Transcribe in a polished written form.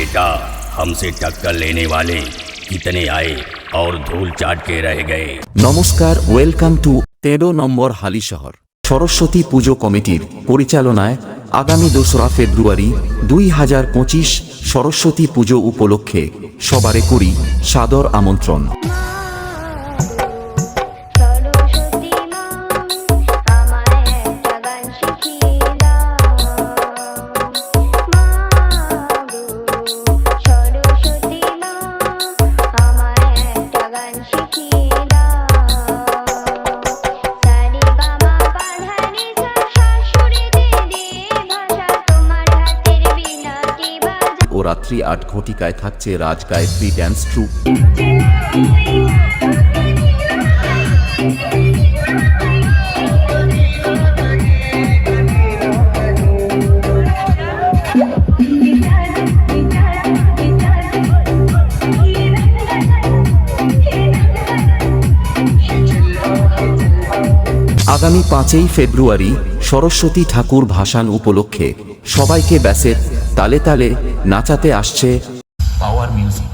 देखा हमसे टक्कर लेने वाले कितने आए और धूल चाट के रह गए। নমস্কার, ওয়েলকাম টু 13 নম্বর হালিশহর সরস্বতী পুজো কমিটির পরিচালনায় আগামী 2রা ফেব্রুয়ারি 2025 সরস্বতী পুজো উপলক্ষে সবারে করি সাদর আমন্ত্রণ। ও রাত্রি 8 ঘটিকায় থাকছে রাজ গায়ত্রী ড্যান্স ট্রুপ। আগামী 5ই ফেব্রুয়ারি সরস্বতী ঠাকুর ভাসান উপলক্ষে সবাইকে ব্যাসের তালে তালে নাচাতে আসছে পাওয়ার মিউজিক।